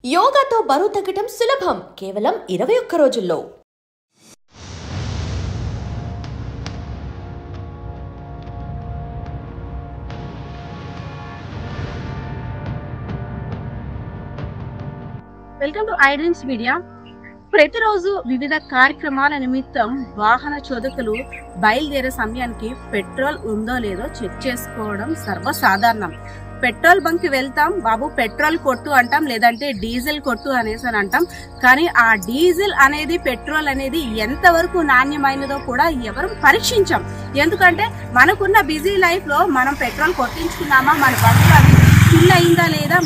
యోగాతో బరువు తగ్గడం సులభం కేవలం 21 రోజుల్లో. Welcome to iDreams media. ప్రతిరోజు వివిధ కార్యక్రమాల నిమిత్తం వాహన చోదకులు బయలుదేరే సమయానికి పెట్రోల్ ఉందో లేదో చెక్ చేసుకోవడం సర్వసాధారణం. పెట్రోల్ బంక్ కి వెళ్తాం, బాబు పెట్రోల్ కొట్టు అంటాం, లేదంటే డీజిల్ కొట్టు అనేసి అని అంటాం. కానీ ఆ డీజిల్ అనేది పెట్రోల్ అనేది ఎంతవరకు నాణ్యమైనదో కూడా ఎవరు పరీక్షించాం. ఎందుకంటే మనకున్న బిజీ లైఫ్ లో మనం పెట్రోల్ కొట్టించుకున్నామా, మన బంక్ అనేది ఫిల్ అయిందా లేదా,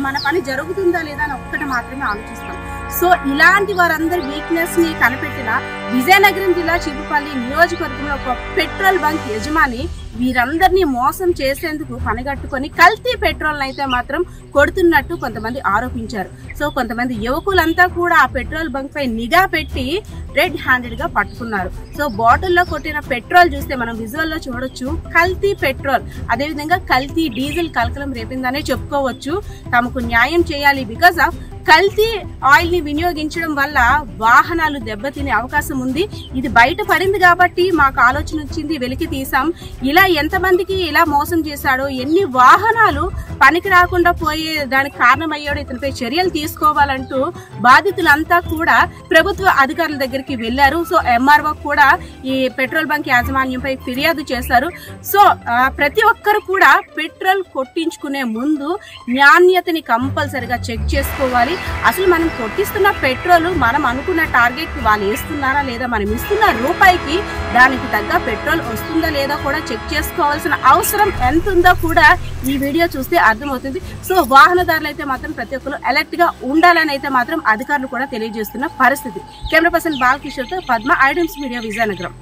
మన పని జరుగుతుందా లేదా అని ఒక్కటి మాత్రమే ఆలోచిస్తాం. సో ఇలాంటి వారందరి వీక్నెస్ ని కనిపెట్టిన విజయనగరం జిల్లా చీపుపల్లి నియోజకవర్గంలో ఒక పెట్రోల్ బంక్ యజమాని వీరందరినీ మోసం చేసేందుకు పనిగట్టుకొని కల్తీ పెట్రోల్ అయితే మాత్రం కొడుతున్నట్టు కొంతమంది ఆరోపించారు. సో కొంతమంది యువకులంతా కూడా ఆ పెట్రోల్ బంక్ పై నిఘా పెట్టి రెడ్ హ్యాండెడ్ గా పట్టుకున్నారు. సో బాటిల్లో కొట్టిన పెట్రోల్ చూస్తే మనం విజువల్ లో చూడొచ్చు కల్తీ పెట్రోల్, అదేవిధంగా కల్తీ డీజిల్ కలకలం రేపిందనే చెప్పుకోవచ్చు. తమకు న్యాయం చేయాలి, బికాస్ ఆఫ్ కల్తీ ఆయిల్ ని వినియోగించడం వల్ల వాహనాలు దెబ్బతినే అవకాశం ఉంది. ఇది బయట పడింది కాబట్టి మాకు ఆలోచన వచ్చింది, వెలికి తీసాం. ఇలా ఎంతమందికి ఇలా మోసం చేశాడో, ఎన్ని వాహనాలు పనికి రాకుండా పోయే దానికి కారణమయ్యాడో ఇతనిపై చర్యలు తీసుకోవాలంటూ బాధితులంతా కూడా ప్రభుత్వ అధికారుల దగ్గరికి వెళ్లారు. సో ఎంఆర్ఓ కూడా ఈ పెట్రోల్ బంక్ యాజమాన్యంపై ఫిర్యాదు చేశారు. సో ప్రతి ఒక్కరు కూడా పెట్రోల్ కొట్టించుకునే ముందు నాణ్యతని కంపల్సరిగా చెక్ చేసుకోవాలి. అసలు మనం కొట్టిస్తున్న పెట్రోల్ మనం అనుకున్న టార్గెట్ కి వాళ్ళు వేస్తున్నారా లేదా, మనం ఇస్తున్న రూపాయికి దానికి తగ్గ పెట్రోల్ వస్తుందా లేదా కూడా చెక్ చేసుకోవాల్సిన అవసరం ఎంత ఉందో కూడా ఈ వీడియో చూస్తే అర్థమవుతుంది. సో వాహనదారులు అయితే మాత్రం ప్రతి ఒక్కరు అలర్ట్ గా ఉండాలని అయితే మాత్రం అధికారులు కూడా తెలియజేస్తున్న పరిస్థితి. కెమెరా పర్సన్ బాలకిషోర్ తో పద్మ, ఐడ్రీమ్స్ మీడియా, విజయనగరం.